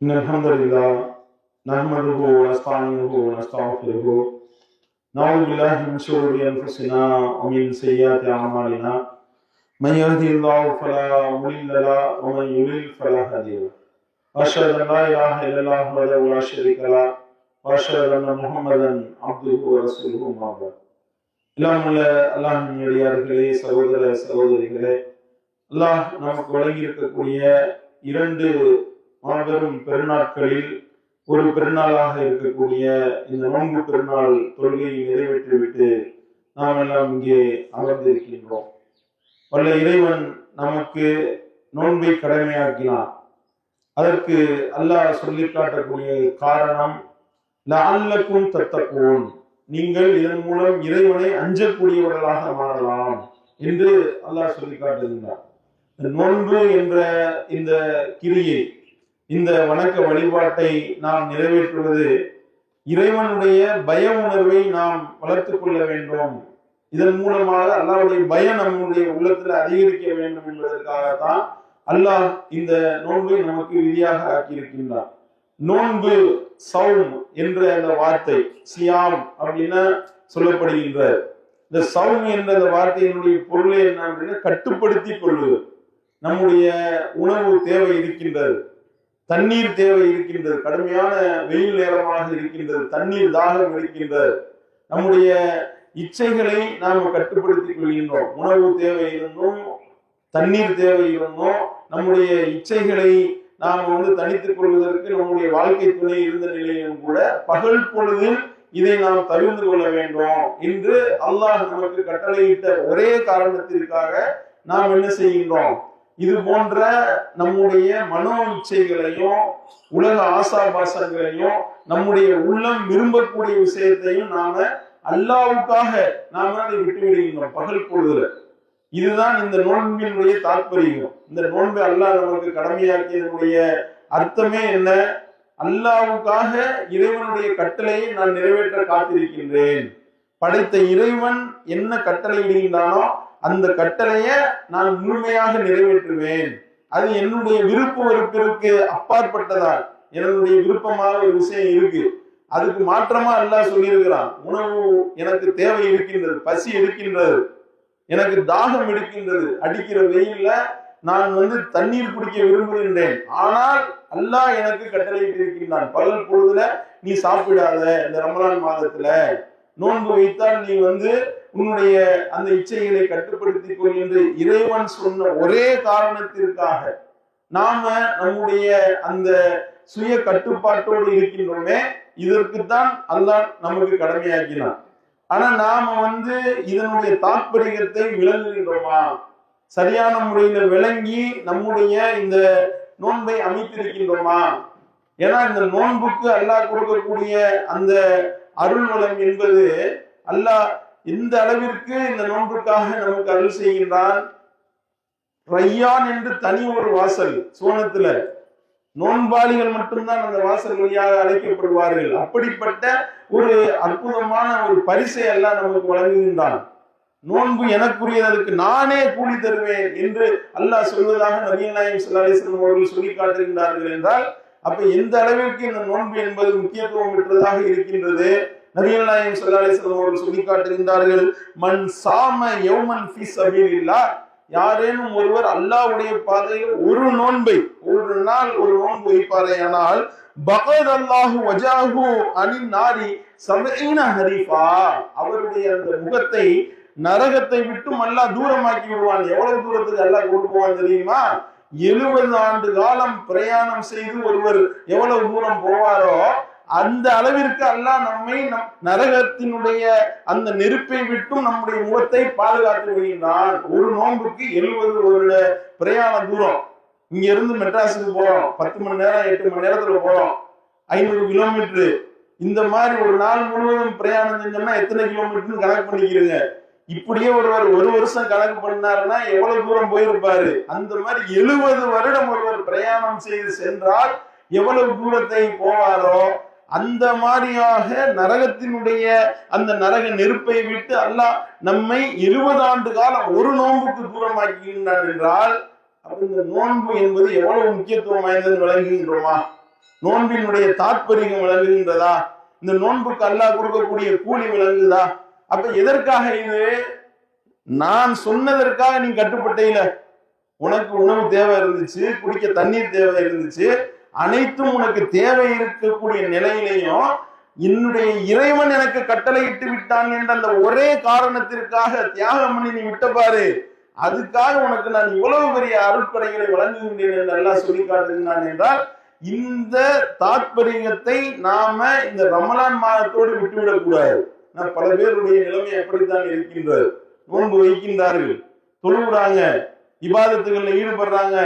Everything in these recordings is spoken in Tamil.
إن الحمد لله نحمده ونستعينه ونستغفره نعوذ بالله من شرور أنفسنا ومن سيئات أعمالنا من يهده الله فلا مضل له ومن يضلل فلا هادي له أشهد أن لا إله إلا الله وحده لا شريك له وأشهد أن محمدا عبده ورسوله أما بعد எல்லாம் உள்ள அல்லாஹ்வின் அடியார்களே, சகோதர சகோதரிகளே, அல்லாஹ் நமக்கு வழங்கி இருக்கக்கூடிய இரண்டு மாபெரும் பெருநாட்களில் ஒரு பெருநாளாக இருக்கக்கூடிய இந்த நோன்பு பெருநாள் தொழுகையை நிறைவேற்றிவிட்டு நாம் எல்லாம் இங்கே அமர்ந்திருக்கின்றோம். வல்ல இறைவன் நமக்கு நோன்பை கடமையாக்கினான். அதற்கு அல்லாஹ் சொல்லி காட்டக்கூடிய காரணம் லஅல்லக்கும் தத்தகூன், நீங்கள் இதன் மூலம் இறைவனை அஞ்சக்கூடியவர்களாக மாறலாம் என்று அல்லாஹ் சொல்லி காட்டுகின்றார். நோன்பு என்ற இந்த கிரியை, இந்த வணக்க வழிபாட்டை நாம் நிறைவேற்றுவது இறைவனுடைய பய உணர்வை நாம் வளர்த்துக் கொள்ள வேண்டும். இதன் மூலமாக அல்லாஹ்வுடைய பயம் நம்முடைய உள்ளத்தில் அதிகரிக்க வேண்டும் என்பதற்காகத்தான் அல்லாஹ் இந்த நோன்பை நமக்கு விதியாக ஆக்கியிருக்கின்றார். நோன்பு சௌம் என்ற அந்த வார்த்தை சியாம் அப்படின்னு சொல்லப்படுகின்ற இந்த சௌம் என்ற அந்த வார்த்தையினுடைய பொருளை என்ன அப்படின்னா கட்டுப்படுத்தி கொள்வது. நம்முடைய உணவு தேவை இருக்கின்றது, தண்ணீர் தேவை இருக்கின்றது, கடுமையான வெயில் நேரமாக இருக்கின்றது, தண்ணீர் தாகம் இருக்கின்றது, நம்முடைய இச்சைகளை நாம் கட்டுப்படுத்திக் கொள்கின்றோம். உணவு தேவை இருந்தும் தண்ணீர் தேவை இருந்தும் நம்முடைய இச்சைகளை நாம் தனித்துக் கொள்வதற்கு நம்முடைய வாழ்க்கை துணை இருந்த நிலையிலும் கூட பகல் பொழுதில் இதை நாம் தவிர்த்து கொள்ள வேண்டும் என்று அல்லாஹ் நமக்கு கட்டளையிட்ட ஒரே காரணத்திற்காக நாம் என்ன செய்கின்றோம்? இது போன்ற நம்முடைய மனோ இச்சைகளையும் உலக ஆசாபாசங்களையும் நம்முடைய உள்ளம் விரும்பக்கூடிய விஷயத்தையும் நாம அல்லாஹ்வுக்காக நாம அதை விட்டு விடுகின்றோம் பகல் பொழுதுல. இதுதான் இந்த நோன்பினுடைய தாற்பயம். இந்த நோன்பை அல்லாஹ் நமக்கு கடமையாக்கியதனுடைய அர்த்தமே என்ன? அல்லாஹ்வுக்காக இறைவனுடைய கட்டளையை நான் நிறைவேற்ற காத்திருக்கின்றேன். படைத்த இறைவன் என்ன கட்டளை இடுகின்றானோ அந்த கட்டளையை நான் முழுமையாக நிறைவேற்றுவேன். அது என்னுடைய விருப்ப வெறுப்பிற்கு அப்பாற்பட்டதான். என்னுடைய விருப்பமாக ஒரு விஷயம் இருக்கு, அதுக்கு மாற்றமா அல்லாஹ் சொல்லியிருக்கிறான். உணவு எனக்கு தேவை இருக்கின்றது, பசி இருக்கின்றது, எனக்கு தாகம் எடுக்கின்றது, அடிக்கிற வெயில்ல நான் தண்ணீர் குடிக்க விரும்புகின்றேன். ஆனால் அல்லாஹ் எனக்கு கட்டளையிட்டு இருக்கின்றான், பகல் பொழுதுல நீ சாப்பிடாத, இந்த ரமலான் மாதத்துல நோன்பு வைத்தால் நீ உன்னுடைய அந்த இச்சைகளை கட்டுப்படுத்திக் கொள் என்று இறைவன் சொன்ன ஒரே காரணத்திற்காக நாம நம்முடைய அந்த சுய கட்டுப்பாட்டோடு இருக்கின்றோமே, இதற்குத்தான் அல்லாஹ் நமக்கு கடமையாக்கினான். ஆனா நாம இதனுடைய தாற்பயத்தை விளங்குகின்றோமா? சரியான முறையில விளங்கி நம்முடைய இந்த நோன்பை அமைத்திருக்கின்றோமா? ஏன்னா இந்த நோன்புக்கு அல்லாஹ் கொடுக்கக்கூடிய அந்த அருள் வளம் என்பது அல்லாஹ் எந்த அளவிற்கு இந்த நோன்புக்காக நமக்கு அருள் செய்கின்றான். ரையான் என்று தனி ஒரு வாசல் சுவனத்துல, நோன்பாளிகள் மட்டும்தான் அந்த வாசல் வழியாக அழைக்கப்படுவார்கள். அப்படிப்பட்ட ஒரு அற்புதமான ஒரு பரிசை எல்லாம் நமக்கு வழங்குகின்றான். நோன்பு எனக்குரியதற்கு நானே கூலி தருவேன் என்று அல்லாஹ் சொல்வதாக நபிகள் நாயகம் ஸல்லல்லாஹு அலைஹி வஸல்லம் அவர்கள் சொல்லி காட்டுகின்றார்கள் என்றால், அப்ப எந்த அளவிற்கு இந்த நோன்பு என்பது முக்கியத்துவம் பெற்றதாக இருக்கின்றது. நபிகள் நாயகம் ஸல்லல்லாஹு அலைஹி வஸல்லம் அவர்கள் சொல்லி காட்டுகின்றார்கள், மன் சாம யௌமன் ஃபீ ஸபீலில்லாஹ், யாரேனும் ஒருவர் அல்லாஹ்வுடைய பாதையில் ஒரு நோன்பை, ஒரு நாள் ஒரு நோன்பு வைப்பாரேயானால், பகத் அல்லாஹு வஜாஹு அனின் நாரி சபஈன ஹரீஃபா, அவருடைய அந்த முகத்தை நரகத்தை விட்டும் அல்லாஹ் தூரமாக்கி விடுவான். எவ்வளவு தூரத்துக்கு அல்லாஹ் கொண்டு போவான் தெரியுமா? 70 ஆண்டு காலம் பிரயாணம் செய்து ஒருவர் எவ்வளவு தூரம் போவாரோ அந்த அளவிற்கு அல்லாஹ் நம்மை நரகத்தினுடைய அந்த நெருப்பை விட்டும் நம்முடைய முகத்தை பாதுகாத்து விடுகின்றான். ஒரு நோன்புக்கு 70 வருட பிரயாண தூரம். இங்க இருந்து மெட்ராஸுக்கு போறோம், 10 மணி நேரம் 8 மணி நேரத்துல போறோம், 500 கிலோமீட்டர். இந்த மாதிரி ஒரு நாள் முழுவதும் பிரயாணம் செஞ்சோம்னா எத்தனை கிலோமீட்டர்னு கணக்கு பண்ணிக்கிறீங்க. இப்படியே ஒருவர் ஒரு வருஷம் கணக்கு பண்ணாருன்னா எவ்வளவு தூரம் போயிருப்பாரு. அந்த மாதிரி 70 வருடம் ஒருவர் பிரயாணம் செய்து சென்றால் எவ்வளவு தூரத்தை போவாரோ அந்த மாதிரியாக நரகத்தினுடைய அந்த நரக நெருப்பை விட்டு அல்லாஹ் நம்மை 20 ஆண்டு காலம் ஒரு நோன்புக்கு தூரமாக்கின்றான் என்றால் அப்ப இந்த நோன்பு என்பது எவ்வளவு முக்கியத்துவம் வாய்ந்தது விளங்குகின்றோமா? நோன்பினுடைய தாற்பயம் விளங்குகின்றதா? இந்த நோன்புக்கு அல்லாஹ் கொடுக்கக்கூடிய கூலி விளங்குதா? அப்ப எதற்காக இது? நான் சொன்னதற்காக நீ கட்டுப்பட்டீல. உனக்கு உணவு தேவை இருந்துச்சு, குடிக்க தண்ணீர் தேவை இருந்துச்சு, அனைத்தும் உனக்கு தேவை இருக்கக்கூடிய நிலையிலையும் என்னுடைய இறைவன் எனக்கு கட்டளையிட்டு விட்டான் என்ற அந்த ஒரே காரணத்திற்காக தியாகம் பண்ணி நீ விட்ட பாரு, அதுக்காக உனக்கு நான் இவ்வளவு பெரிய அருட்படைகளை வழங்குகின்றேன் என்று எல்லாம் சொல்லி காட்டுகின்றான் என்றால், இந்த தாற்பயத்தை நாம இந்த ரமலான் மாதத்தோடு விட்டுவிடக் கூடாது. பல பேருடைய நிலைமை எப்படித்தான் இருக்கின்றது. நோன்பு வைக்கின்றார்கள், தொழுகிறாங்க, இபாதத்துகளில் ஈடுபடுறாங்க,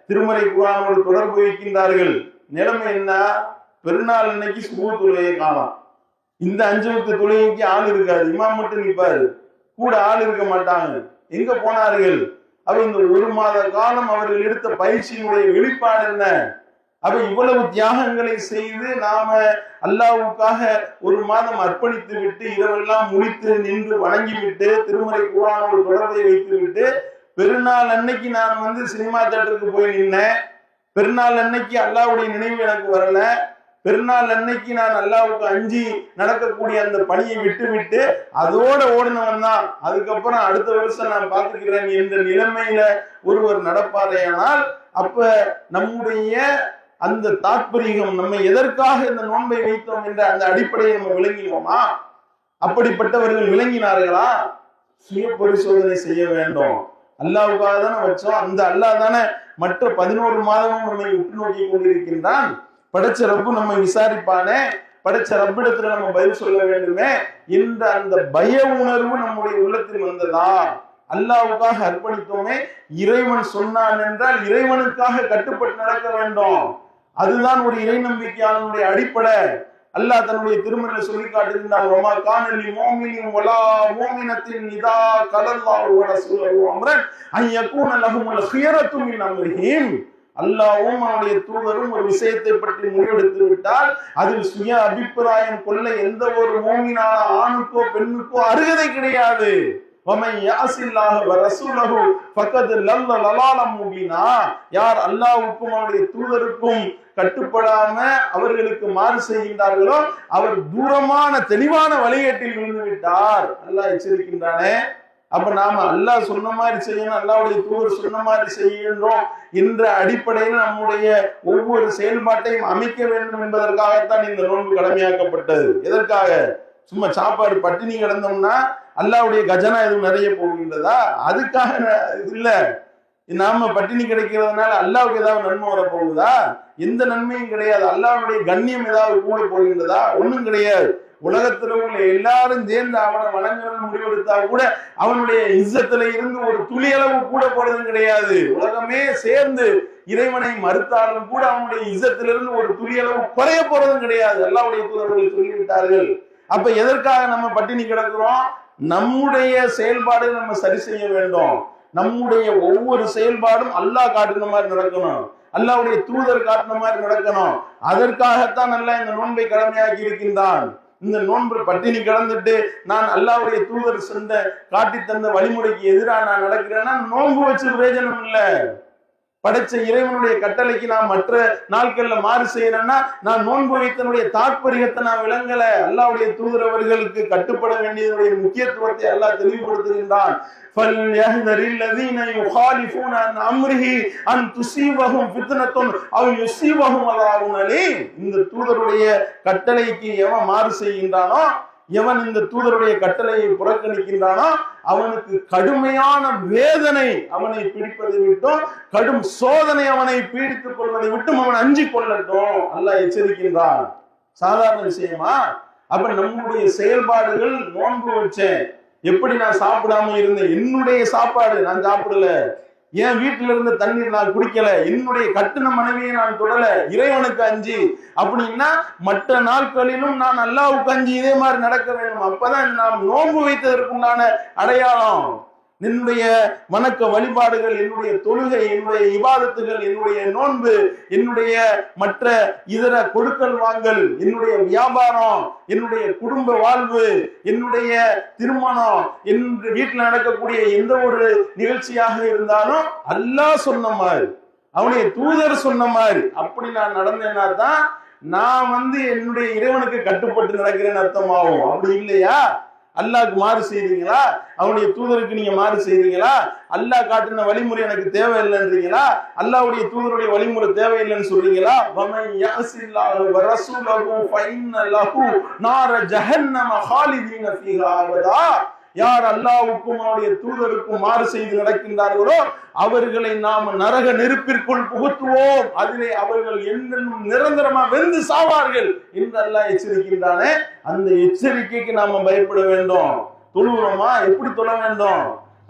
திருமறை குர்ஆனோடு தொடர்பு வைக்கின்றார்கள். நிலைமை என்ன? பெருநாள் அன்னைக்கு சுபஹ் தொழுகையை காணலாம். இந்த 5 வக்து தொழுகைக்கு ஆள் இருக்காது, இமாம் மட்டும் நிற்பாரு, கூட ஆள் இருக்க மாட்டாங்க. எங்க போனார்கள்? அப்ப இந்த 1 மாத காலம் அவர்கள் எடுத்த பயிற்சியினுடைய வெளிப்பாடு என்ன? அப்ப இவ்வளவு தியாகங்களை செய்து நாம அல்லாஹ்வுக்காக 1 மாதம் அர்ப்பணித்து விட்டு இரவெல்லாம் முடித்து நின்று வணங்கிவிட்டு திருமறை குர்ஆனோடு தொடர்பை வைத்து விட்டு பெருநாள் அன்னைக்கு நான் சினிமா தியேட்டருக்கு போய் நின்னேன், பெருநாள் அன்னைக்கு அல்லாஹ்வுடைய நினைவு எனக்கு வரல, பெருநாள் அன்னைக்கு நான் அல்லாஹ்வுக்கு அஞ்சி நடக்கக்கூடிய அந்த பணியை விட்டு விட்டு அதோட ஓடினவன் தான், அதுக்கப்புறம் அடுத்த வருஷம் நான் பார்த்துக்கிறேன் என்ற நிலைமையில ஒருவர் நடப்பாரையானால், அப்ப நம்முடைய அந்த தாற்பயம், நம்ம எதற்காக இந்த நோன்பை வைத்தோம் என்ற அந்த அடிப்படையை நம்ம விளங்கினோமா? அப்படிப்பட்டவர்கள் விளங்கினார்களா? சுய பரிசோதனை செய்ய வேண்டும். அல்லாஹ்வுக்காக தானே வச்சோம், அந்த அல்லாஹ் தானே மற்ற 11 மாதமும் நம்மை உற்று நோக்கி கொண்டிருக்கின்றான். படைச்ச ரப்பு நம்மை விசாரிப்பானே, படைச்ச ரப்பிடத்துல நம்ம பதில் சொல்ல வேண்டுமே என்ற அந்த பய உணர்வு நம்முடைய உள்ளத்தில் வந்ததா? அல்லாஹ்வுக்காக அர்ப்பணித்தோமே, இறைவன் சொன்னான் என்றால் இறைவனுக்காக கட்டுப்பட்டு நடக்க வேண்டும். அதுதான் ஒரு இறை நம்பிக்கையாளனுடைய அடிப்படை. அல்லாஹ் தன்னுடைய திருமறையில சொல்லி காட்டுகின்றான், வமா கான லில் முஃமினின் வலா முஃமினத்தின் இதா கலல்லாஹு வ ரசூலுஹு அம்ரன் அன் யகூன லஹுமுல் ஹியரத்து மின் அம்ரிஹிம். அல்லாஹ்வும் அவருடைய தூதரும் ஒரு விஷயத்தை பற்றி முடிவெடுத்து விட்டால் அதில் சுய அபிப்பிராயம் கொள்ள எந்த ஒரு மூமினான ஆணுக்கோ பெண்ணுக்கோ அருகதை கிடையாது. யார் அல்லாஹ்வுக்கும் அவருடைய தூதருக்கும் கட்டுப்படாம அவர்களுக்கு மாறு செய்கின்றார்களோ அவர் தூரமான தெளிவான வழிகேட்டில் விழுந்து விட்டார். அல்லாஹ் எச்சரிக்கின்றானே. அப்ப நாம அல்லாஹ் சொன்ன மாதிரி செய்யணும், அல்லாஹ்வுடைய தூதர் சொன்ன மாதிரி செய்யணும் என்ற அடிப்படையில் நம்முடைய ஒவ்வொரு செயல்பாட்டையும் அமைக்க வேண்டும் என்பதற்காகத்தான் இந்த நோன்பு கடமையாக்கப்பட்டது. எதற்காக? சும்மா சாப்பாடு பட்டினி கிடந்தோம்னா அல்லாஹ்வுடைய கஜனா எதுவும் நிறைய போகின்றதா? அதுக்காக இல்ல. நாம பட்டினி கிடைக்கிறதுனால அல்லாஹ்வுக்கு ஏதாவது நன்மை வர போகுதா? எந்த நன்மையும் கிடையாது. அல்லாஹ்வுடைய கண்ணியம் ஏதாவது கூட போகின்றதா? ஒண்ணும் கிடையாது. உலகத்துல உள்ள எல்லாரும் சேர்ந்து அவனை வணங்கணும்னு முடிவெடுத்தா கூட அவனுடைய இஸ்ஸத்துல இருந்து ஒரு துளி அளவு கூட போறதும் கிடையாது. உலகமே சேர்ந்து இறைவனை மறுத்தாலும் கூட அவனுடைய இஸ்ஸத்திலிருந்து ஒரு துளி அளவு குறைய போறதும் கிடையாது. அல்லாஹ்வுடைய தூதர்கள் சொல்லிவிட்டார்கள். அப்ப எதற்காக நம்ம பட்டினி கிடக்கிறோம்? நம்முடைய செயல்பாடு நம்ம சரி செய்ய வேண்டும். நம்முடைய ஒவ்வொரு செயல்பாடும் அல்லாஹ் காட்டுன மாதிரி நடக்கணும், அல்லாஹ்வுடைய தூதர் காட்டுன மாதிரி நடக்கணும். அதற்காகத்தான் அல்லாஹ் இந்த நோன்பை கடமையாக்கி இருக்கின்றான். இந்த நோன்பு பட்டினி கிடந்துட்டு நான் அல்லாஹ்வுடைய தூதர் சென்ற காட்டி தந்த வழிமுறைக்கு எதிராக நான் நடக்கிறேன்னா நோன்பு வச்சு பிரயோஜனம் இல்லை. படைச்ச இறைவனுடைய கட்டளைக்கு நான் மற்ற நாட்கள்ல மாறு செய்யறேன்னா நான் நோன்பு வைத்தனுடைய தாற்பயத்தை நான் விளங்கல. அல்லாஹ்வுடைய தூதர் அவர்களுக்கு கட்டுப்பட வேண்டியதுடைய முக்கியத்துவத்தை அல்லாஹ் தெளிவுபடுத்துகின்றான். இந்த தூதருடைய கட்டளைக்கு எவன் மாறு செய்கின்றானோ, எவன் இந்த தூதருடைய கட்டளையை புறக்கணிக்கின்றானோ அவனுக்கு கடுமையான வேதனை அவனை பிடிப்பதை விட்டும், கடும் சோதனை அவனை பீடித்துக் கொள்வதை விட்டும் அவன் அஞ்சி கொள்ளட்டும் அல்லாஹ் எச்சரிக்கின்றான். சாதாரண விஷயமா? அப்ப நம்முடைய செயல்பாடுகள், நோன்பு வச்சேன், எப்படி நான் சாப்பிடாம இருந்தேன், என்னுடைய சாப்பாடு நான் சாப்பிடல, என் வீட்டுல இருந்த தண்ணீர் நான் குடிக்கல, என்னுடைய கட்டுன மனைவியை நான் தொடல, இறைவனுக்கு அஞ்சி அப்படின்னா மற்ற நாட்களிலும் நான் அல்லாஹ்வுக்கு அஞ்சி இதே மாதிரி நடக்க வேண்டும். அப்பதான் நாம் நோன்பு வைத்ததற்குண்டான அடையாளம். என்னுடைய வணக்க வழிபாடுகள், என்னுடைய தொழுகை, என்னுடைய இபாதத்துகள், என்னுடைய நோன்பு, என்னுடைய மற்ற இதர கொடுக்கல் வாங்கல், என்னுடைய வியாபாரம், என்னுடைய குடும்ப வாழ்வு, என்னுடைய திருமணம், என்று வீட்டில் நடக்கக்கூடிய எந்த ஒரு நிகழ்ச்சியாக இருந்தாலும் அல்லாஹ் சொன்ன மாதிரி, அவனுடைய தூதர் சொன்ன மாதிரி அப்படி நான் நடந்தேன்னா தான் நான் என்னுடைய இறைவனுக்கு கட்டுப்பட்டு நடக்கிறேன்னு அர்த்தமாகும். அப்படி இல்லையா, அல்லாஹ்க்கு மாறு செய்றீங்களா, அவனுடைய தூதருக்கு நீங்க மாறு செய்றீங்களா, அல்லாஹ் காட்டின வழிமுறை எனக்கு தேவையில்லைன்றீங்களா, அல்லாஹ்வுடைய தூதருடைய வழிமுறை தேவையில்லைன்னு சொல்றீங்களா? வமன் யஸில்லாஹு வ ரசூலஹு ஃபஇன்ன லஹு நார ஜஹன்னம ஹாலிதீன ஃபீஹா அபதா. யார் அல்லாஹ்வுக்கும் அவருடைய தூதருக்கும் மாறு செய்து நடக்கின்றார்களோ அவர்களை நாம் நரக நெருப்பிற்குள் புகுத்துவோம், அதிலே அவர்கள் என்றென்றும் நிரந்தரமா வெந்து சாவார்கள் என்று அல்லாஹ் எச்சரிக்கின்றானே. அந்த எச்சரிக்கைக்கு நாம பயப்பட வேண்டும். தொழுகிறோமா? எப்படி தொழ வேண்டும்?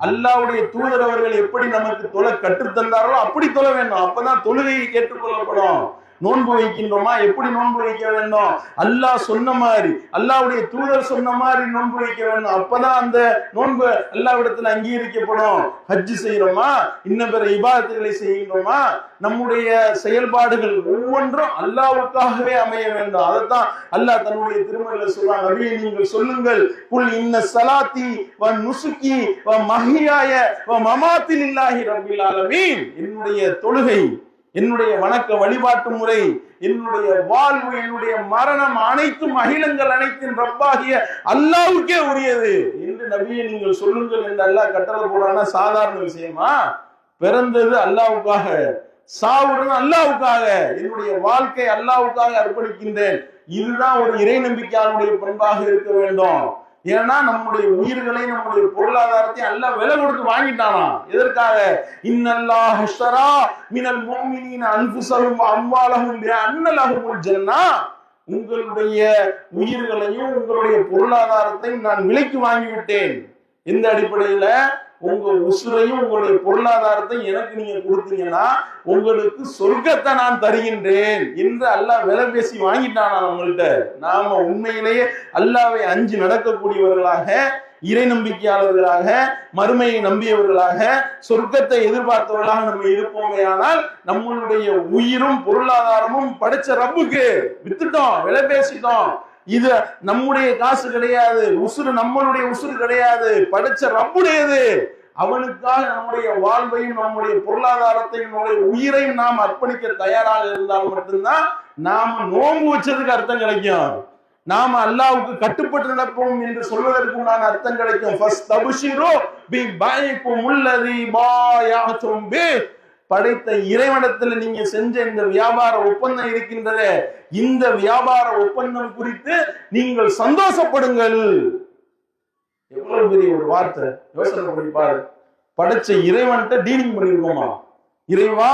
அல்லாஹ்வுடைய தூதர் அவர்கள் எப்படி நமக்கு தொலை கற்றுத்தந்தார்களோ அப்படி தொழ வேண்டும். அப்பதான் தொழுகையை கேட்டுக்கொள்ளப்படும். நோன்பு வைக்கின்றோமா? எப்படி நோன்பு வைக்க வேண்டும்? அல்லாஹ் சொன்ன மாதிரி, அல்லாஹ்வுடைய தூதர் சொன்ன மாதிரி நோன்பு வைக்க வேண்டும். அப்பதான் அந்த நோன்பு அல்லாஹ்விடத்தில் அங்கீகரிக்கப்படும். ஹஜ் செய்யறோமா? இன்னும் பிற இபாதத்துகளை செய்கின்றோமா? நம்முடைய செயல்பாடுகள் ஒவ்வொன்றும் அல்லாஹ்வுக்காகவே அமைய வேண்டும். அதைத்தான் அல்லாஹ் தன்னுடைய திருமறையில் சொல்றான். நபியே நீங்கள் சொல்லுங்கள், குல் இன்ன ஸலாத்தி வ நுசுகி வ மஹியாய வ மமாத்தி லில்லாஹி ரப்பில் ஆலமீன். என்னுடைய தொழுகை, என்னுடைய வணக்க வழிபாட்டு முறை, என்னுடைய வாழ்வு, என்னுடைய மரணம் அனைத்தும் அகிலங்கள் அனைத்தின் ரப்பாகிய அல்லாஹ்வுக்கே உரியது என்று நபியே நீங்கள் சொல்லுங்கள் என்று அல்லாஹ் கட்டளை போடுறான்னா சாதாரண விஷயமா? பிறந்தது அல்லாஹ்வுக்காக, சாவுறது அல்லாஹ்வுக்காக, என்னுடைய வாழ்க்கை அல்லாஹ்வுக்காக அர்ப்பணிக்கின்றேன். இதுதான் ஒரு இறை நம்பிக்கையாளருடைய பண்பாக இருக்க வேண்டும். ஏன்னா நம்முடைய உயிர்களை, நம்முடைய பொருளாதாரத்தை அல்லாஹ் விலை கொடுத்து வாங்கிட்டானா. எதற்காக? இன்னல்லாஹ் அஷ்தரா மினல் முஃமினீன அன்ஃபுஸஹும் வ அம்வாலஹும் பிஅன்ன லஹுமுல் ஜன்னah. உங்களுடைய உயிர்களையும் உங்களுடைய பொருளாதாரத்தையும் நான் விலைக்கு வாங்கிவிட்டேன். எந்த அடிப்படையில? உங்க உசுரையும் உங்களுடைய பொருளாதாரத்தை எனக்கு நீங்க கொடுத்தீங்கன்னா உங்களுக்கு சொர்க்கத்தை நான் தருகின்றேன் என்று அல்லாஹ் விலை பேசி வாங்கிட்டானா நம்மள்கிட்ட. நாம உண்மையிலேயே அல்லாஹ்வை அஞ்சி நடக்கக்கூடியவர்களாக, இறை நம்பிக்கையாளர்களாக, மறுமையை நம்பியவர்களாக, சொர்க்கத்தை எதிர்பார்த்தவர்களாக நம்ம இருப்போமே. ஆனால் நம்மளுடைய உயிரும் பொருளாதாரமும் படைச்ச ரப்புக்கு வித்துட்டோம், விலை பேசிட்டோம். இது நம்முடைய காசு கிடையாது, உசுறு நம்மளுடைய உசுறு கிடையாது, படைச்ச ரப்புடையது. அவனுக்காக நம்முடைய வாழ்வையும் நம்முடைய பொருளாதாரத்தையும் நம்முடைய உயிரையும் நாம் அர்ப்பணிக்க தயாராக இருந்தால் மட்டும்தான் நாம நோன்பு வச்சதுக்கு அர்த்தம் கிடைக்கும். நாம அல்லாஹ்வுக்கு கட்டுப்பட்டு நடப்போம் என்று சொல்வதற்கு உண்டான அர்த்தம் கிடைக்கும். ஃபஸ்தப்ஷிரு பிபைக்கும் அல்லதி பாயஅதும் பி. படைத்த இறைவனிடத்தில் நீங்க செஞ்ச இந்த வியாபார ஒப்பந்தம் இருக்கின்றது, இந்த வியாபார ஒப்பந்தம் குறித்து நீங்கள் சந்தோஷப்படுங்கள். எவ்வளவு பெரிய ஒரு வார்த்தை, யோசனை பண்ணி பாரு. படைச்ச இறைவன்கிட்ட டீலிங் பண்ணிருக்கோமா? இறைவா,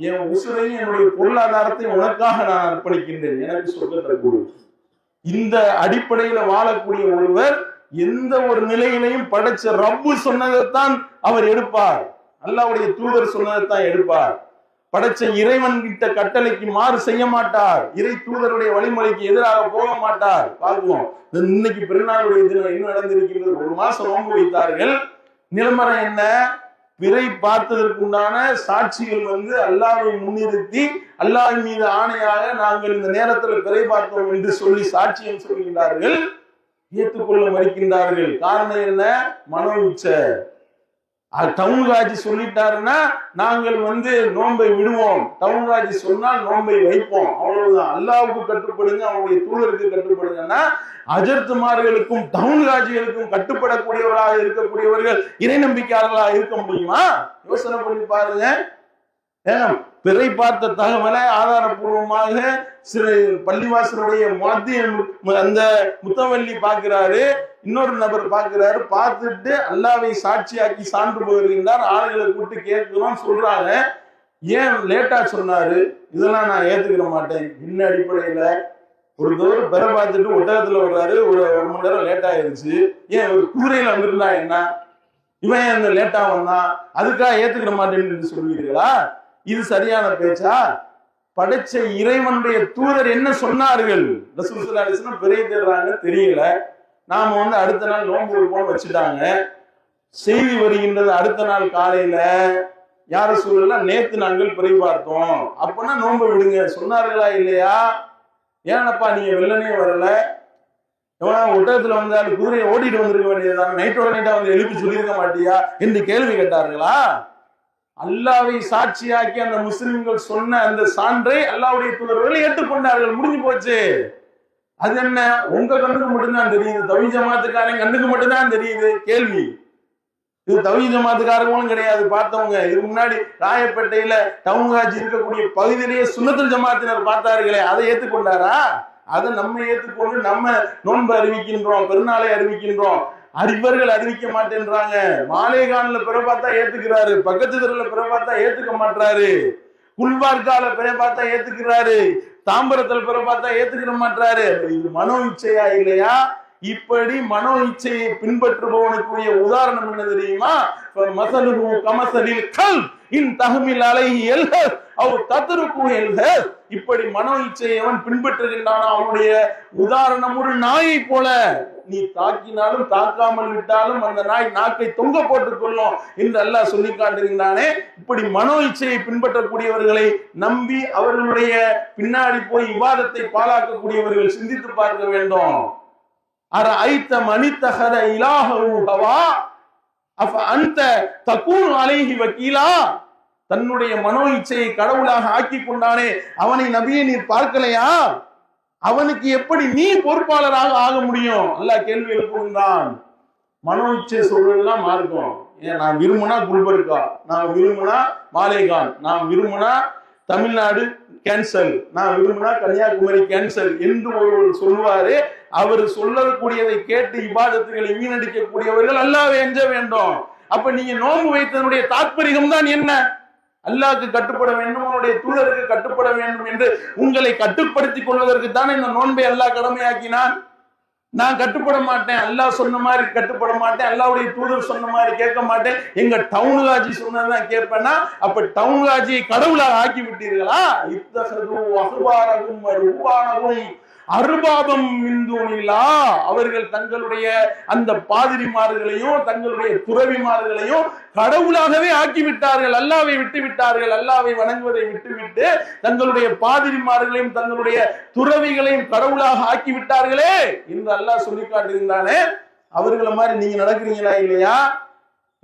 என் உசுரையும் என்னுடைய பொருளாதாரத்தையும் உனக்காக நான் அர்ப்பணிக்கின்றேன், எனக்கு சொர்க்கத்தை கொடு. இந்த அடிப்படையில வாழக்கூடிய ஒருவர் எந்த ஒரு நிலையிலையும் படைச்ச ரப்பு சொன்னதைத்தான் அவர் எடுப்பார், அல்லாஹ்வுடைய தூதர் சொன்னதைத்தான் எடுப்பார். படைச்ச இறைவன் கிட்ட கட்டளைக்கு மாறு செய்ய மாட்டார், இறை தூதருடைய வழிமுறைக்கு எதிராக போக மாட்டார். பார்க்குவோம், இன்னைக்கு பெருநாளுடைய தினம் என்ன நடந்திருக்கின்றது? ஒரு மாசம் நோன்பு வைத்தார்கள். நிலைமறை என்ன? பிறை பார்த்ததற்கு உண்டான சாட்சிகள் அல்லாஹ்வை முன்னிறுத்தி, அல்லாஹ் மீது ஆணையாக நாங்கள் இந்த நேரத்தில் பிறை பார்த்தோம் என்று சொல்லி சாட்சியம் சொல்கின்றார்கள், ஏற்றுக்கொள்ள மறுக்கின்றார்கள். காரணம் என்ன? மனோ இச்சை. டவுன்காஜி சொல்லிட்டாருன்னா நாங்கள் நோன்பை விடுவோம், டவுன்காஜி சொன்னால் நோன்பை வைப்போம், அவ்வளவுதான். அல்லாஹ்வுக்கு கட்டுப்படுங்க, அவருடைய தூதருக்கு கட்டுப்படுங்கன்னா அஜர்த்துமார்களுக்கும் டவுன்காஜிகளுக்கும் கட்டுப்படக்கூடியவர்களாக இருக்கக்கூடியவர்கள் இறை நம்பிக்கையாளர்களாக இருக்க முடியுமா? யோசனை பண்ணி பாருங்க. பிறை பார்த்த தகவலை ஆதாரபூர்வமாக சிறு பள்ளிவாசலுடைய அந்த முத்தவள்ளி பார்க்கிறாரு, இன்னொரு நபர் பார்க்கிறாரு. பார்த்துட்டு அல்லாஹ்வை சாட்சியாக்கி சான்று போகின்றார். ஆளுகளை கூப்பிட்டு கேட்கிறோம், சொல்றாங்க, ஏன் லேட்டா சொன்னாரு? இதெல்லாம் நான் ஏத்துக்கிற மாட்டேன். என்ன அடிப்படையில? ஒரு தூரம் பெற பார்த்துட்டு ஒட்டகத்துல வர்றாரு, ஒரு மணி நேரம் லேட் ஆயிருச்சு. ஏன் ஒரு குதிரையில வந்திருந்தா என்ன, இவன் லேட்டா வந்தான், அதுக்காக ஏத்துக்கிற மாட்டேன்னு சொல்லுவீர்களா? இது சரியான பேச்சா? படைச்ச இறைவனுடைய தூதர் என்ன சொன்னார்கள்? ரசூல் ஸல்லல்லாஹு அலைஹி வஸல்லம் பிறை தேடுறாங்க, தெரியல. நாம அடுத்த நாள் நோன்பு வைப்போம் வச்சுட்டாங்க. செய்தி வருகின்றது. அடுத்த நாள் காலையில யார சூழலாம் நேத்து நாங்கள் பிறை பார்த்தோம், அப்பனா நோன்பு விடுங்க சொன்னார்களா இல்லையா? ஏனப்பா நீங்க வெள்ளனே வரல, எவனா ஒட்டகத்துல வந்தாலும் குதிரையை ஓட்டிட்டு வந்திருக்க வேண்டியதுதான், நைட்டோட நைட்டா வந்து எழுப்பி சொல்லியிருக்க மாட்டியா என்று கேள்வி கேட்டார்களா? அல்லாவை சாட்சியாக்கி அந்த முஸ்லிம்கள் சொன்ன அந்த சான்றை அல்லாவுடைய தூதர்கள் ஏற்றுக்கொண்டார்கள். முடிஞ்சு போச்சு. அது என்ன உங்க கண்ணுக்கு மட்டும்தான் தெரியுது, தௌஹீத் ஜமாத்துக்காரன் கண்ணுக்கு மட்டும்தான் தெரியுது கேள்வி. இது தௌஹீத் ஜமாத்துக்காரங்களும் கிடையாது. பார்த்தவங்க இதுக்கு முன்னாடி ராயப்பேட்டையில டவுன் ஹாஜி இருக்கக்கூடிய பகுதியிலேயே சுன்னத்துல் ஜமாத்தினர் பார்த்தார்களே, அதை ஏற்றுக்கொண்டாரா? அதை நம்ம ஏற்றுக்கொண்டு நம்ம நோன்பு அறிவிக்கின்றோம், பெருநாளை அறிவிக்கின்றோம். இவர்கள் அறிவிக்க மாட்டேன்றாங்க. மாலேகான்ல பிற பார்த்தா ஏத்துக்கிறாரு, பக்கத்து தெருல பிற பார்த்தா ஏத்துக்க மாட்டாரு, குல்வார்கால பிற பார்த்தா ஏத்துக்கிறாரு, தாம்பரத்தில் பிற பார்த்தா ஏத்துக்கிற மாட்டாரு. இது மனோ இச்சையா இல்லையா? இப்படி மனோ இச்சையை பின்பற்றுபவனுக்குரிய உதாரணம் என்ன தெரியுமா? மசலுஹு கமசலில் கல் இன் தஹ்மில் அலைஹி யல்ஹஸ் அவ் தத்ருகு யல்ஹஸ். இப்படி மனோ இச்சையை அவன் பின்பற்றுகின்றான், அவனுடைய உதாரணம் ஒரு நாயை போல. நீ தாக்கினாலும் தாக்காமல் விட்டாலும் அந்த நாய் நாக்கை தொங்க போட்டுக் கொள்ளும் என்று அல்லாஹ் சொல்லி காட்டுகின்றானே. இப்படி மனோ இச்சையை பின்பற்றக்கூடியவர்களை நம்பி அவர்களுடைய பின்னாடி போய் இபாதத்தை பாழாக்கக்கூடியவர்கள் சிந்தித்து பார்க்க வேண்டும். அரஐத மனித்தஹத இலாஹு ஹவா அஃப அன்த தகூனு அலைஹி வக்கீலா. தன்னுடைய மனோ இச்சையை கடவுளாக ஆக்கி கொண்டானே அவனை நபியை நீர் பார்க்கலையா? அவனுக்கு எப்படி நீ பொறுப்பாளராக ஆக முடியும்? அல்லாஹ் கேள்வி எழுப்புகின்றான். மனோ இச்சை சொல்றதுலாம் மார்க்கம். ஏன் நான் விரும்பினா குல்பர்கா, நான் விரும்பினா மாலேகான், நான் விரும்பினா தமிழ்நாடு கேன்சல், நான் விரும்பினா கன்னியாகுமரி கேன்சல் என்று ஒருவர் சொல்லுவாரு. அவர் சொல்லக்கூடியதை கேட்டு இபாதத்துகளை வீணடிக்கக்கூடியவர்கள் அல்லாஹ்வை அஞ்ச வேண்டும். அப்ப நீங்க நோன்பு வைத்ததனுடைய தாற்பயம் தான் என்ன? அல்லாஹ்க்கு கட்டுப்பட வேண்டும், அவனுடைய தூதருக்கு கட்டுப்பட வேண்டும் என்று உங்களை கட்டுப்படுத்திக் கொள்வதற்கு தான் இந்த நோன்பை அல்லாஹ் கடமையாக்கினான். நான் கட்டுப்பட மாட்டேன், அல்லாஹ் சொன்ன மாதிரி கட்டுப்பட மாட்டேன், அல்லாஹ்வுடைய தூதர் சொன்ன மாதிரி கேட்க மாட்டேன், எங்க டவுன் காஜி சொன்னதான் கேட்பேன்னா அப்ப டவுன் காஜியை கடவுளாக ஆக்கி விட்டீர்களா? இத்தஹது அஹ்பாரஹும் வருபானஹும் அர்பாபம் மின் தூனில்லாஹ். அவர்கள் தங்களுடைய அந்த பாதிரிமார்களையும் தங்களுடைய துறவிமார்களையும் கடவுளாகவே ஆக்கி விட்டார்கள், அல்லாஹ்வை விட்டு விட்டார்கள். அல்லாஹ்வை வணங்குவதை விட்டுவிட்டு தங்களுடைய பாதிரிமார்களையும் தங்களுடைய துறவிகளையும் கடவுளாக ஆக்கி விட்டார்களே என்று அல்லாஹ் சொல்லி காட்டுகின்றானே. அவர்களை மாதிரி நீங்க நடக்கிறீங்களா இல்லையா?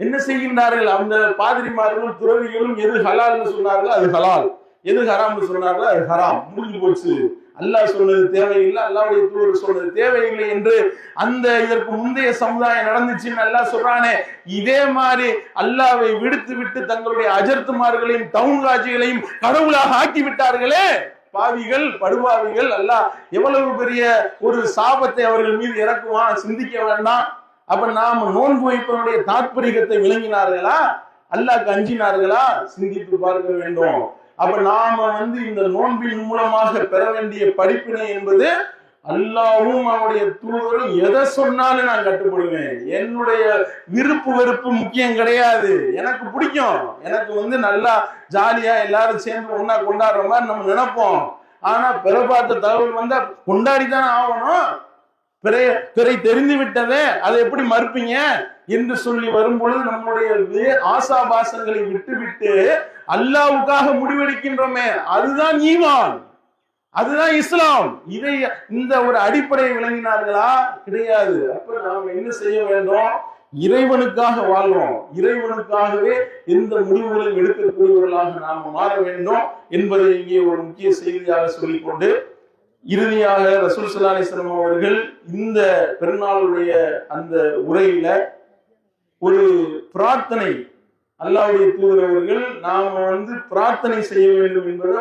என்ன செய்கின்றார்கள்? அந்த பாதிரிமார்களும் துறவிகளும் எது ஹலால்னு சொன்னார்கள் அது ஹலால், எது ஹராம்னு சொன்னார்கள் அது ஹராம். முடிஞ்சு போச்சு. அல்லாஹ் சொன்னது தேவையில்லை, அல்லாஹ்வுடைய தூதர் சொன்னது தேவையில்லை என்று அந்த இதற்கு முந்தைய சமுதாயம் நடந்துச்சுன்னு அல்லாஹ் சொல்றானே. இதே மாதிரி அல்லாஹ்வை விடுத்து விட்டு தங்களுடைய அஜர்த்துமார்களையும் டவுன்காஜிகளையும் கடவுளாக ஆக்கி விட்டார்களே பாவிகள், படுபாவிகள். அல்லாஹ் எவ்வளவு பெரிய ஒரு சாபத்தை அவர்கள் மீது இறக்குவான் சிந்திக்க வேண்டாம். அப்ப நாம நோன்பு வைப்பதனுடைய தாற்பயத்தை விளங்கினார்களா? அல்லாஹ்க்கு அஞ்சினார்களா? சிந்தித்து பார்க்க வேண்டும். அப்ப நாம இந்த நோன்பின் மூலமாக பெற வேண்டிய படிப்பினை என்பது அல்லாஹ்வும் அவனுடைய தூதரும் எதை சொன்னாலும் நான் கட்டுப்படுவேன். என்னுடைய விருப்பு வெறுப்பு முக்கியம் கிடையாது. எனக்கு பிடிக்கும், எனக்கு நல்லா ஜாலியா எல்லாரும் சேர்ந்து ஒன்னா கொண்டாடுற மாதிரி நம்ம நினைப்போம். ஆனா பிற பார்த்த தகவல் வந்தா கொண்டாடித்தானே ஆகணும். பிறை தெரிந்து விட்டதே அதை எப்படி மறுப்பீங்க என்று சொல்லி வரும்பொழுது நம்முடைய ஆசாபாசங்களை விட்டு அல்லாஹ்வுக்காக முடிவெடுக்கின்றோமே, அதுதான் ஈமான், அதுதான் இஸ்லாம். இதை இந்த ஒரு அடிப்படையை விளங்கினார்களா? கிடையாது. அப்ப நாம் என்ன செய்ய வேண்டும்? இறைவனுக்காக வாழ்றோம், இறைவனுக்காகவே எந்த முடிவுகளையும் எடுக்கக்கூடியவர்களாக நாம் மாற வேண்டும் என்பதை இங்கே ஒரு முக்கிய செய்தியாக சொல்லிக்கொண்டு இறுதியாக ரசூல் ஸல்லல்லாஹு அலைஹி வஸல்லம் அவர்கள் இந்த பெருநாளுடைய அந்த உரையில ஒரு பிரார்த்தனை, அல்லாஹ்வுடைய தூதர் அவர்கள் நாம பிரார்த்தனை செய்ய வேண்டும் என்பதை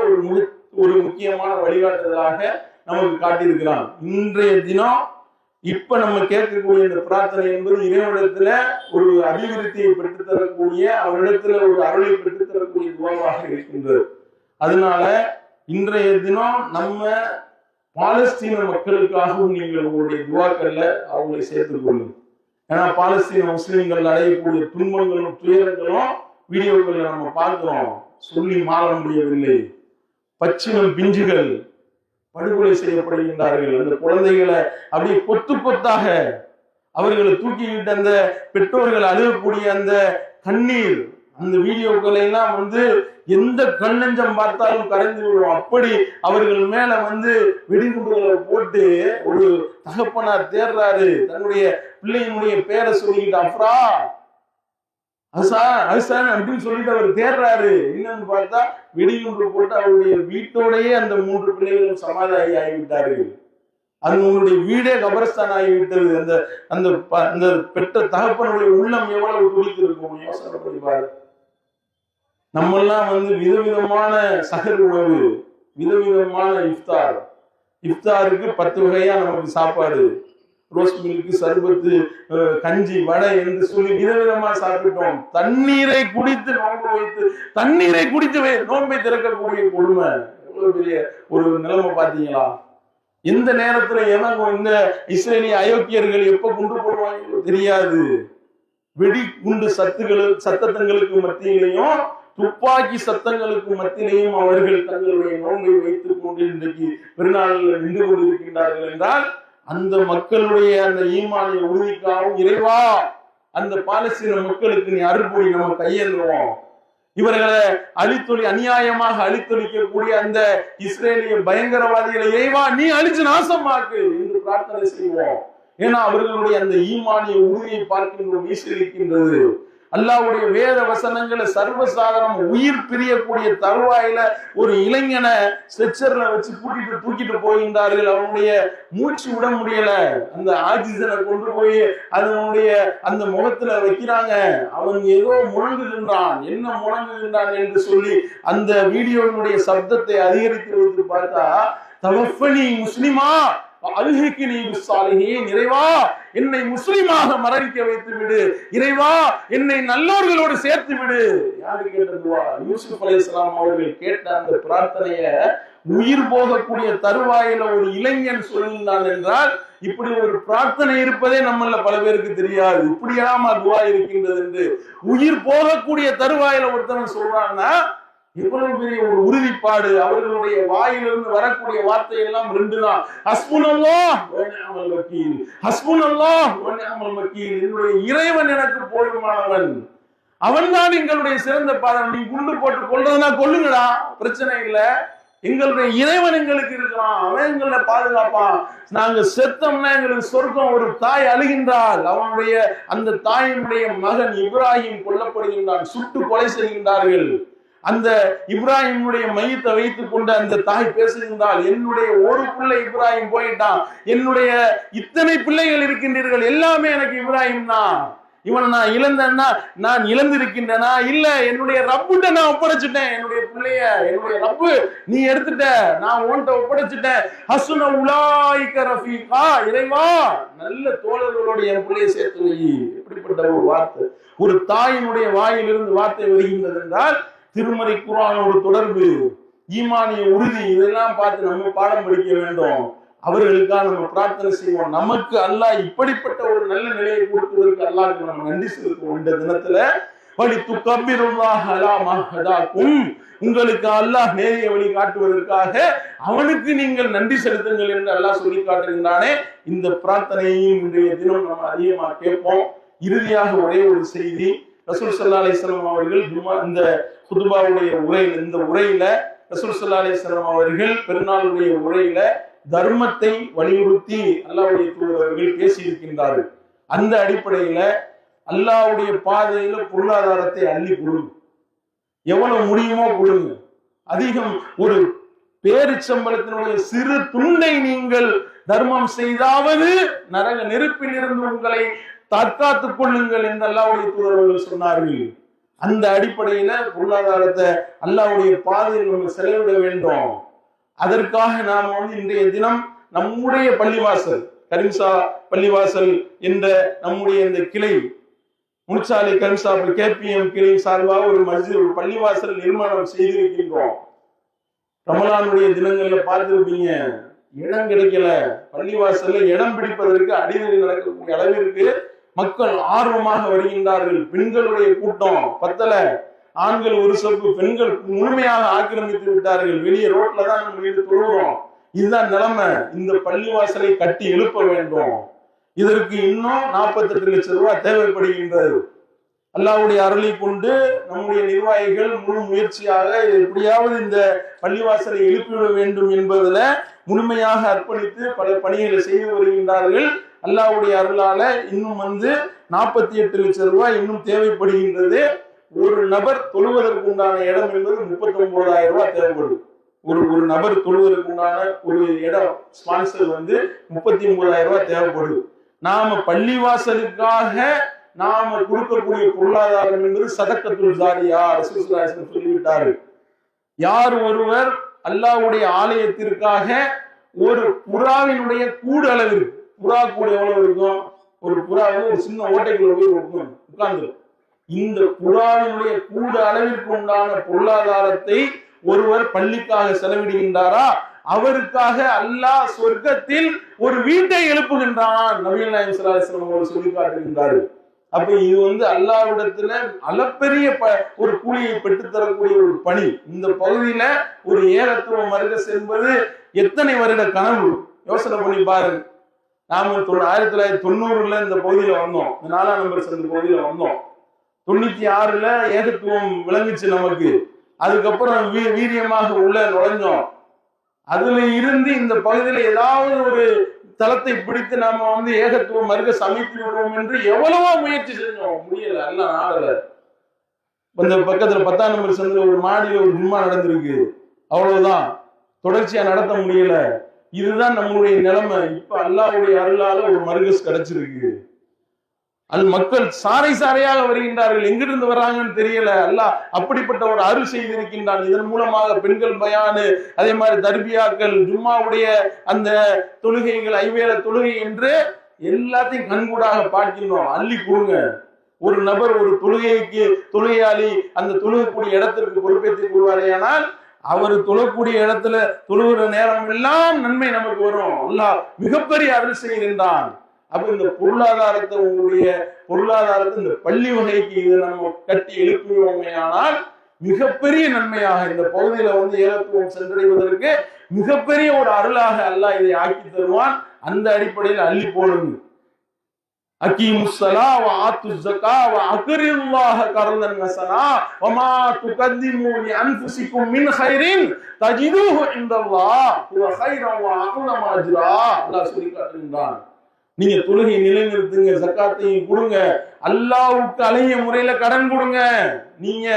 ஒரு முக்கியமான வழிகாட்டுதலாக நமக்கு காட்டியிருக்கிறான். இன்றைய தினம் இப்ப நம்ம கேட்கக்கூடிய இந்த பிரார்த்தனை என்பது இறைவனிடத்துல ஒரு அபிவிருத்தியை பெற்றுத்தரக்கூடிய, அவனிடத்துல ஒரு அருளை பெற்றுத்தரக்கூடிய துவாவாக இருக்கின்றது. அதனால இன்றைய தினம் நம்ம பாலஸ்தீன மக்களுக்காகவும் நீங்கள் உங்களுடைய துவாக்கள்ல அவங்களை சேர்த்துக் கொள்ளுங்கள். ஏன்னா பாலஸ்தீன முஸ்லிம்கள் அடையக்கூடிய துன்பங்களும் துயரங்களும் வீடியோக்கள் நம்ம பார்க்கிறோம், சொல்லி மாற முடியவில்லை. பச்சிலம் பிஞ்சுகள் படுகொலை செய்யப்படுகின்றார்கள். அந்த குழந்தைகளை அப்படியே கொத்து கொத்தாக அவர்களை தூக்கிக்கிட்டு அந்த பெற்றோர்கள் அழுகக்கூடிய அந்த கண்ணீர், அந்த வீடியோக்களை எல்லாம் எந்த கண்ணஞ்சம் பார்த்தாலும் கரைந்து விடுவோம். அப்படி அவர்கள் மேல வெடிகுண்டுகளை போட்டு ஒரு தகப்பனார் தேர்றாரு, தன்னுடைய பிள்ளையினுடைய பேரை சொல்லிக்கிட்டு அப்ரா அசான் அப்படின்னு சொல்லிட்டு அவர் தேர்றாரு. என்னன்னு பார்த்தா வெடிகுண்டு போட்டு அவருடைய வீட்டோடையே அந்த 3 பிள்ளைகளும் சமாதானி ஆகிவிட்டாரு. அது உங்களுடைய வீடே கபரஸ்தான் ஆகிவிட்டது. அந்த அந்த அந்த பெற்ற தகப்பனுடைய உள்ளம் எவ்வளவு துடித்து இருக்கும் யோசனை பண்ணி பாரு. நம்மெல்லாம் விதவிதமான சகர் உணவு, விதவிதமான இஃப்தாருக்கு 10 வகையா நமக்கு சாப்பாடு, ரோஸ் மில்க், சர்பத்து, கஞ்சி, வடை என்று சொல்லி விதவிதமா சாப்பிட்டோம். தண்ணீரை குடித்து நோன்பு வைத்து, தண்ணீரை குடித்து நோன்பை திறக்கக்கூடிய கொடுமை எவ்வளவு பெரிய ஒரு நிலைமை பார்த்தீங்களா? எந்த நேரத்துல இந்த இஸ்ரேலிய அயோக்கியர்கள் எப்ப குண்டு போடுவாங்க தெரியாது. வெடி குண்டு சத்தங்களுக்கு மத்தியிலையும் துப்பாக்கி சத்தங்களுக்கு மத்தியிலையும் அவர்கள் தங்களுடைய நோன்பை வைத்துக் கொண்டு இன்றைக்கு பெருநாளில் நின்று கொண்டிருக்கின்றார்கள் என்றால் அந்த மக்களுடைய அந்த ஈமானிய உறுதிக்காகவும் இறைவா அந்த பாலஸ்தீன மக்களுக்கு நீ அருள்பொழி நம்ம கையேந்துவோம், இவர்களை அநியாயமாக அழித்தொழிக்கக்கூடிய அந்த இஸ்ரேலிய பயங்கரவாதிகளை இறைவா நீ அழிச்சு நாசமாக்கு என்று பிரார்த்தனை செய்வோம். ஏன்னா அவர்களுடைய அந்த ஈமானிய உறுதியை பார்க்கின்றோம், வீசிருக்கின்றது. அல்லாஹ்வுடைய வேத வசனங்களை சர்வசாதாரணம் உயிர் பிரியக்கூடிய தருவாயில ஒரு இளைஞனை ஸ்ட்ரெச்சர்ல வச்சு தூக்கிட்டு போகின்றார்கள். அவனுடைய மூச்சு விட முடியல, அந்த ஆக்சிஜனை கொண்டு போய் அதனுடைய அந்த முகத்துல வைக்கிறாங்க. அவன் ஏதோ முழங்குகின்றான், என்ன முழங்குகின்றான் என்று சொல்லி அந்த வீடியோவினுடைய சப்தத்தை அதிகரித்து வைத்து பார்த்தா தவஃபனி முஸ்லிமா அல்ஹிக்னி பிஸ்ஸாலிஹீன், இறைவா என்னை முஸ்லிமாக மரணிக்க வைத்து விடு, இறைவா என்னை நல்லோர்களோடு சேர்த்து விடு. யாரு கேட்ட துஆ? யூசுப் அலைஹிஸ்ஸலாம் அவர்கள் கேட்ட அந்த பிரார்த்தனைய உயிர் போகக்கூடிய தருவாயில ஒரு இளைஞன் சொல்லினான் என்றால் இப்படி ஒரு பிரார்த்தனை இருப்பதே நம்மள பல பேருக்கு தெரியாது. இப்படியாம துஆ இருக்கின்றது என்று உயிர் போகக்கூடிய தருவாயில ஒருத்தன் சொல்றான்னா எவ்வளவு பெரிய ஒரு உறுதிப்பாடு. அவர்களுடைய வாயிலிருந்து வரக்கூடிய வார்த்தை எல்லாம் 2 தான். ஹஸ்புனல்லாஹ் வ நிஅமல் வக்கீல், ஹஸ்புனல்லாஹ் வ நிஅமல் வக்கீல், என்னுடைய இறைவன் எனக்கு போதுமானவன், அவன்தான் எங்களுடைய சிறந்த பாதம். நீ குண்டு போட்டு கொல்றதுனா கொல்லுங்கடா, பிரச்சனை இல்ல, எங்களுடைய இறைவன் எங்களுக்கு இருக்கிறான், அவன் எங்களை பாதுகாப்பான். நாங்க செத்தோம்னா எங்களுக்கு சொர்க்கம். ஒரு தாய் அழுகின்றாள், அவனுடைய அந்த தாயினுடைய மகன் இப்ராஹிம் கொல்லப்படுகின்றான், சுட்டு கொலை செய்கின்றார்கள். அந்த இப்ராஹிமுடைய மையத்தை வைத்துக் கொண்டு அந்த தாய் பேசுகின்றால், என்னுடைய ஒரு பிள்ளை இப்ராஹிம் போயிட்டான், என்னுடைய இத்தனை பிள்ளைகள் இருக்கின்றீர்கள், எல்லாமே எனக்கு இப்ராஹிம் தான். இவன் நான் இழந்தேன்னா நான் இழந்திருக்கின்றனா? இல்ல, என்னுடைய ரப்புட்ட நான் ஒப்படைச்சிட்டேன். என்னுடைய பிள்ளைய என்னுடைய ரப்பு நீ எடுத்துட்ட, நான் உன்கிட்ட ஒப்படைச்சிட்டேன். ஹசுன உலாயிக ரஃபீகா, இறைவா நல்ல தோழர்களோட என் பிள்ளையை சேர்த்து வை. எப்படிப்பட்ட ஒரு வார்த்தை! ஒரு தாயினுடைய வாயிலிருந்து வார்த்தை வருகின்றது என்றால் திருமறை குர்ஆனோடு தொடர்பு, ஈமானிய உறுதி, இதெல்லாம் பார்த்து நம்ம பாடம் படிக்க வேண்டும். அவர்களுக்காக நம்ம பிரார்த்தனை செய்வோம். நமக்கு அல்லாஹ் இப்படிப்பட்ட ஒரு நல்ல நிலையை கொடுத்ததற்கு அல்லாஹ்வுக்கு நம்ம நன்றி செலுத்துவோம். இந்த தினத்துல வலிதுகப்பிருல்லாஹ் அலா மா ஹதாக்கும், உங்களுக்கு அல்லாஹ் நேரிய வழி காட்டுவதற்காக அவனுக்கு நீங்கள் நன்றி செலுத்துங்கள் என்று அல்லாஹ் சொல்லி காட்டுகின்றானே. இந்த பிரார்த்தனையையும் இன்றைய தினம் நம்ம அதிகமா கேட்போம். இறுதியாக ஒரே ஒரு செய்தி, ரசூல் ஸல்லல்லாஹு அலைஹி வஸல்லம் அவர்கள் இந்த குதுபாவுடைய உரையில், இந்த உரையில ரசூல் ஸல்லல்லாஹு அலைஹி வஸல்லம் அவர்கள் பெருநாளுடைய உரையில தர்மத்தை வலியுறுத்தி அல்லாஹ்வுடைய தூதர்கள் பேசியிருக்கின்றார்கள். அந்த அடிப்படையில அல்லாஹ்வுடைய பாதையில பொருளாதாரத்தை அள்ளி கொடுங்க, எவ்வளவு முடியுமோ கொடுங்க. அதிகம் ஒரு பேரிச்சம்பளத்தினுடைய சிறு துண்டை நீங்கள் தர்மம் செய்தாவது நரக நெருப்பில் இருந்து உங்களை தற்காத்துக் கொள்ளுங்கள் என்று அல்லாஹ்வுடைய தூதர்கள் சொன்னார்கள். அந்த அடிப்படையில பொருளாதாரத்தை அல்லாஹ்வுடைய பாதையில் நம்ம செலவிட வேண்டும். அதற்காக நாம் இன்றைய தினம் நம்முடைய பள்ளிவாசல், கரிம்சா பள்ளிவாசல் என்ற நம்முடைய இந்த கிளை, முனிச்சாலை கரிம்சா KPM கிளை சார்பாக ஒரு மஸ்ஜித், ஒரு பள்ளிவாசல் நிர்மாணம் செய்திருக்கின்றோம். ரமலானுடைய தினங்கள்ல பார்த்திருப்பீங்க, இடம் கிடைக்கல, பள்ளிவாசல்ல இடம் பிடிப்பதற்கு அடிநடை நடக்கக்கூடிய அளவிற்கு மக்கள் ஆர்வமாக வருகின்றார்கள். பெண்களுடைய கூட்டம் பத்தல, ஆண்கள் ஒரு சப்பு, பெண்கள் முழுமையாக ஆக்கிரமித்து விட்டார்கள். வெளியே ரோட்ல தான் நம்ம வீடு தொழுகிறோம். இதுதான் நிலைமை. இந்த பள்ளிவாசலை கட்டி எழுப்ப வேண்டும். இதற்கு இன்னும் 48 லட்சம் ரூபாய் தேவைப்படுகின்றது. அல்லாஹ்வுடைய அருளை கொண்டு நம்முடைய நிர்வாகிகள் முழு முயற்சியாக எப்படியாவது இந்த பள்ளிவாசலை எழுப்பிவிட வேண்டும் என்பதுல முழுமையாக அர்ப்பணித்து பல பணிகளை செய்து வருகின்றார்கள். அல்லாஹ்வுடைய அருளால இன்னும் 48 லட்சம் ரூபாய் இன்னும் தேவைப்படுகின்றது. ஒரு நபர் தொழுவதற்கு உண்டான இடம் என்பது 39,000 ரூபாய் தேவைப்படும். ஒரு நபர் தொழுவதற்கு உண்டான ஒரு இடம் ஸ்பான்சர் 39,000 ரூபாய் தேவைப்படுது. நாம பள்ளிவாசலுக்காக நாம கொடுக்கக்கூடிய பொருளாதாரம் என்பது சதக்கத்துல் ஜாரியா. ரசூலுல்லாஹி ஸல்லல்லாஹு அலைஹி வஸல்லம் சொல்லிவிட்டார்கள், யார் ஒருவர் அல்லாஹ்வுடைய ஆலயத்திற்காக ஒரு புறாவினுடைய கூடு அளவு, புறா கூடு எவ்வளவு இருக்கும், ஒரு புறா ஒரு சின்ன ஓட்டைக்குள்ள போய் உட்கார்ந்து, இந்த புறாவினுடைய கூடு அளவிற்கு உண்டான பொருளாதாரத்தை ஒருவர் பள்ளிக்காக செலவிடுகின்றாரா, அவருக்காக அல்லாஹ் சொர்க்கத்தில் ஒரு வீட்டை எழுப்புகின்றான். நபிகள் நாயகம் ஸல்லல்லாஹு அலைஹி வஸல்லம் அவர்கள் சொல்லி காட்டுகின்றார்கள். அப்ப இது அல்லாஹ்விடத்துல அளப்பெரிய ஒரு கூலியை பெற்றுத்தரக்கூடிய ஒரு பணி. இந்த பகுதியில ஒரு ஏகத்துவ மர்கஸ் என்பது எத்தனை வருட கனவு, யோசனை பண்ணி பாருங்க. நாம 1990 இந்த பகுதியில வந்தோம், 4ஆம் நம்பர் சந்து பகுதியில வந்தோம். 96 ஏகத்துவம் விளங்குச்சு நமக்கு. அதுக்கப்புறம் வீரியமாக உள்ள நுழைஞ்சோம். அதுல இருந்து இந்த பகுதியில ஏதாவது ஒரு தளத்தை பிடித்து நாம ஏகத்துவ மர்கஸ் அமைத்து விடுவோம் என்று எவ்வளவோ முயற்சி செஞ்சோம், முடியல, எல்லாம் ஆடல. இந்த பக்கத்துல 10ஆம் நம்பர் சந்தில ஒரு மாடியில ஒரு ஜும்மா நடந்திருக்கு, அவ்வளவுதான், தொடர்ச்சியா நடத்த முடியல. இதுதான் நம்முடைய நிலைமை. இப்ப அல்லாஹ்வுடைய அருளால ஒரு மர்கஸ் கிடைச்சிருக்கு. மக்கள் சாரை சாரையாக வருகின்றார்கள், எங்கிருந்து வர்றாங்கன்னு தெரியல. அல்லாஹ் அப்படிப்பட்ட ஒரு அருள் செய்திருக்கின்றான். இதன் மூலமாக பெண்கள் பயானு, அதே மாதிரி தர்பியாக்கள், ஜும்மாவுடைய அந்த தொழுகைகள், ஐவேள தொழுகை என்று எல்லாத்தையும் கண்கூடாக பார்க்கின்றோம். அள்ளி கொடுங்க. ஒரு நபர் ஒரு தொழுகையாளி அந்த தொழுகக்கூடிய இடத்திற்கு பொறுப்பேற்றுக் கொள்வாரேயானால் அவர் தொழக்கூடிய இடத்துல தொழுகிற நேரம் எல்லாம் நன்மை நமக்கு வரும். அல்லாஹ் மிகப்பெரிய அருள் செய்கின்றான். அப்ப இந்த பொருளாதாரத்தை, உங்களுடைய பொருளாதாரத்தை இந்த பள்ளி வகைக்கு இதை நம்ம கட்டி எழுப்புவோமையானால் மிகப்பெரிய நன்மையாக இந்த பகுதியில ஏகத்துவம் சென்றடைவதற்கு மிகப்பெரிய ஒரு அருளாக அல்லாஹ் இதை ஆக்கி தருவான். அந்த அடிப்படையில் அள்ளி போடுங்க. அகீமுஸ்ஸலா வ ஆத்துஸ் ஸகா வ அக்ரில்லாஹ கர்தன் ஹஸனா வ மா துகத்திமு லி அன்ஃபுசிக்கும் மின் கைரின் தஜிதுஹு இன்தல்லாஹ் ஹுவ கைரன் வ அஅலம அஜ்ரா. அல்லாஹ் சொல்லி காட்டுகின்றான், நீங்க தொழுகை நிலைநிறுத்துங்க, ஜக்காத்தையும் கொடுங்க, அல்லாஹ்வுக்கு அழகிய முறையில கடன் கொடுங்க. நீங்க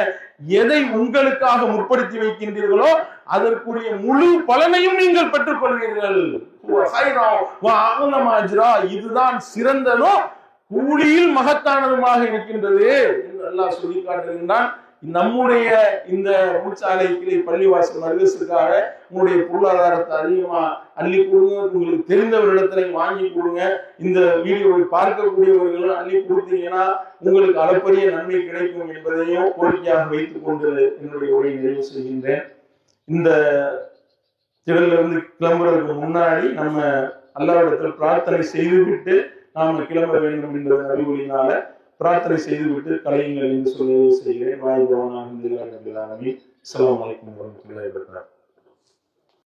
எதை உங்களுக்காக முற்படுத்தி வைக்கின்றீர்களோ அதற்குரிய முழு பலனையும் நீங்கள் பெற்றுக் கொள்வீர்கள். இதுதான் சிறந்ததும் கூலியில் மகத்தானதுமாக இருக்கின்றது என்று அல்லாஹ் சொல்லி காட்டுகின்றான். நம்முடைய இந்த மூச்சாலை கிளை பள்ளிவாசல் மர்கஸுக்காக உங்களுடைய பொருளாதாரத்தை அதிகமா அள்ளி கொடுங்க. உங்களுக்கு தெரிந்தவரிடத்துல வாங்கி கொடுங்க. இந்த வீடியோவை பார்க்கக்கூடியவர்களும் அள்ளி கொடுத்தீங்கன்னா உங்களுக்கு அளப்பரிய நன்மை கிடைக்கும் என்பதையும் கோரிக்கையாக வைத்துக் கொண்டு என்னுடைய உரையை நிறைவு செய்கின்றேன். இந்த திடலிருந்து கிளம்புறதுக்கு முன்னாடி நம்ம அல்லாஹ்விடத்தில் பிரார்த்தனை செய்துவிட்டு நாம கிளம்ப வேண்டும் என்பது அறிவுரையினால பிரார்த்தனை செய்துவிட்டு கலையுங்கள் என்று சொல்லி செய்கிறேன். வாய்ப்பு. அஸ்ஸலாமு அலைக்கும் வரஹ்மத்துல்லாஹி வபரகாத்துஹு.